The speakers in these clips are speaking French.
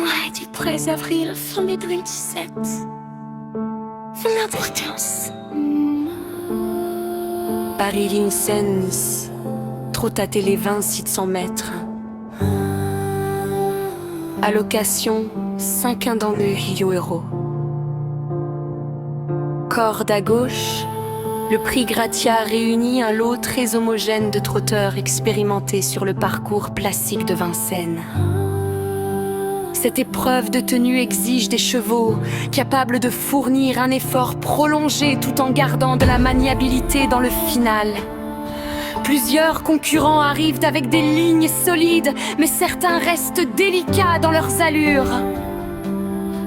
Ouais, du 13 avril, fin 2017. Fin d'importance. Paris Vincennes, trop tâté les 20 700 mètres. Allocation 5 dans le euro. Corde à gauche, le prix Gratia réunit un lot très homogène de trotteurs expérimentés sur le parcours classique de Vincennes. Cette épreuve de tenue exige des chevaux capables de fournir un effort prolongé tout en gardant de la maniabilité dans le final. Plusieurs concurrents arrivent avec des lignes solides, mais certains restent délicats dans leurs allures.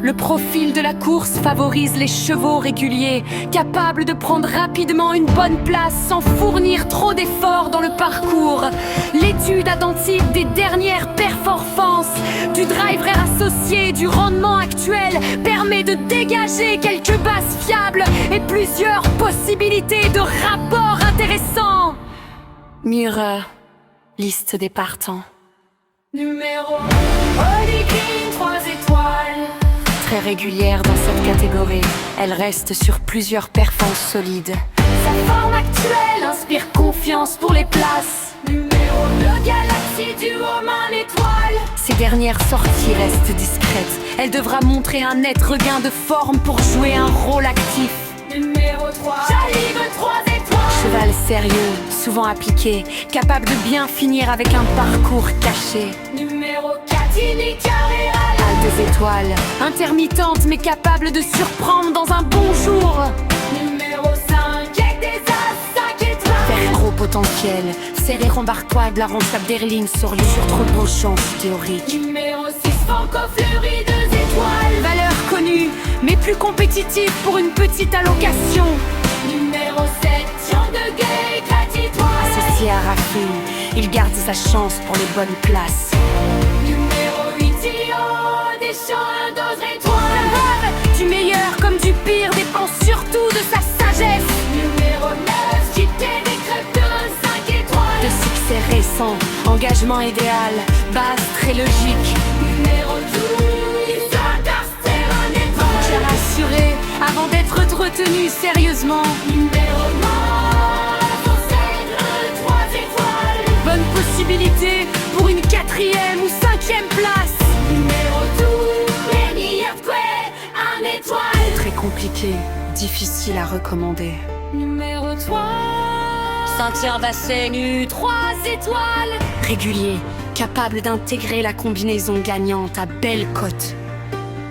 Le profil de la course favorise les chevaux réguliers, capables de prendre rapidement une bonne place sans fournir trop d'efforts dans le parcours. L'étude attentive des dernières performances, du driver associé et du rendement actuel permet de dégager quelques bases fiables et plusieurs possibilités de rapports intéressants. Mur, liste des partants. Numéro Holy Green, 3 étoiles. Très régulière dans cette catégorie, elle reste sur plusieurs performances solides. Sa forme actuelle inspire confiance pour les places. Numéro 2, Galaxy du Romain l'étoile. Ses dernières sorties restent discrètes. Elle devra montrer un net regain de forme pour jouer un rôle actif. Numéro 3, Jalive 3 étoiles. Cheval sérieux, souvent appliqué, capable de bien finir avec un parcours caché. Numéro 4, Tini Carrera. 2 étoiles, intermittente mais capable de surprendre dans un bon jour. Numéro 5, Cake des As 5 étoiles. Faire gros potentiel, serré rembarquois de la rentable d'Erling sur trop de chance théorique. Numéro 6, Franco Fleury 2 étoiles. Valeur connue, mais plus compétitive pour une petite allocation. Numéro 7, Jean de Gay 4 étoiles. Associé à Raffine, il garde sa chance pour les bonnes places. Numéro 8, Tio Deschamps 2 étoiles. Du meilleur comme du pire dépend surtout de sa sagesse. Numéro 9, JT des Crêpes 2 5 étoiles. De succès récent, engagement idéal, base très logique. Numéro 12, Starcaster 1 étoile. J'ai rassuré avant d'être retenu sérieusement. Numéro 9, Cèdre 3 étoiles. Bonne possibilité pour une 4e ou 5e place. Numéro 12, Lenny Earthquake 1 étoile. Très compliqué, difficile à recommander. Numéro 3, Saint-Gervais-Senu, 3 étoiles. Régulier, capable d'intégrer la combinaison gagnante à belle cote.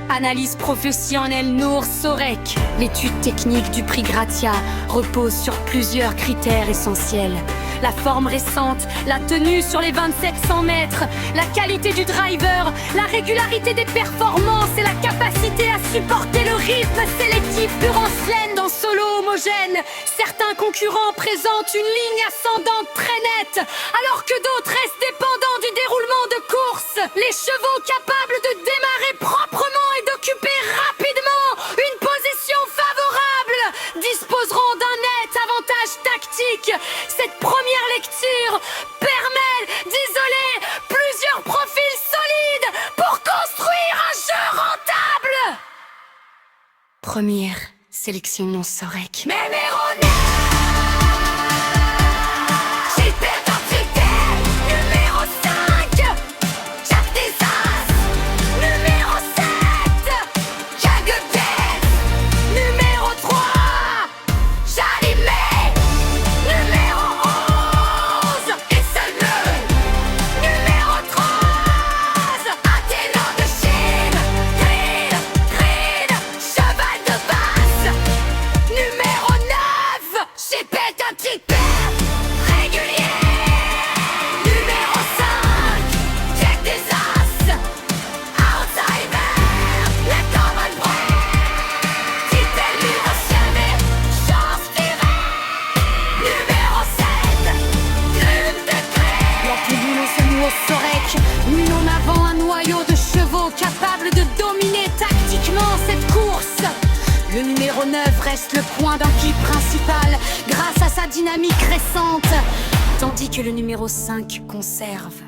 Analyse professionnelle Nour Sorek. L'étude technique du prix Gratia repose sur plusieurs critères essentiels. La forme récente, la tenue sur les 2700 mètres, la qualité du driver, la régularité des performances et la capacité à supporter le rythme sélectif durant semaine en solo homogène. Certains concurrents présentent une ligne ascendante très nette, alors que d'autres restent dépendants du déroulement de course. Les chevaux capables de démarrer proprement et d'occuper rapidement une position favorable disposeront d'un net avantage tactique. Cette première lecture permet d'isoler plusieurs profils solides pour construire un jeu rentable. Première sélection non Sorek. Numéro 9, Super Tortuguet. Numéro 5, Jacques des As. Numéro 7, Jaguepet. Numéro 3, Jalimé. Numéro 11, Isselmeu. Numéro 13, Athélan de Chine. Grid, cheval de basse. Numéro 9, Chipette un petit père régulier. Numéro 5, Jack des As. Outsider, la common break. Titel mur jamais, chance tirée. Numéro 7, Grume de Cré. La tribune au Sorek, mis en avant un noyau de chevaux capable de dominer tactiquement cette course. Le numéro 9 reste le point d'enquête principal grâce à sa dynamique récente, tandis que le numéro 5 conserve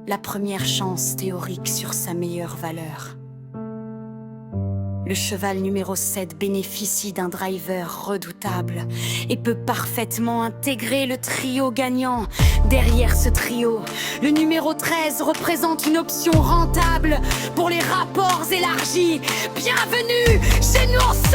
la première chance théorique sur sa meilleure valeur. Le cheval numéro 7 bénéficie d'un driver redoutable et peut parfaitement intégrer le trio gagnant. Derrière ce trio, le numéro 13 représente une option rentable pour les rapports élargis. Bienvenue chez nous.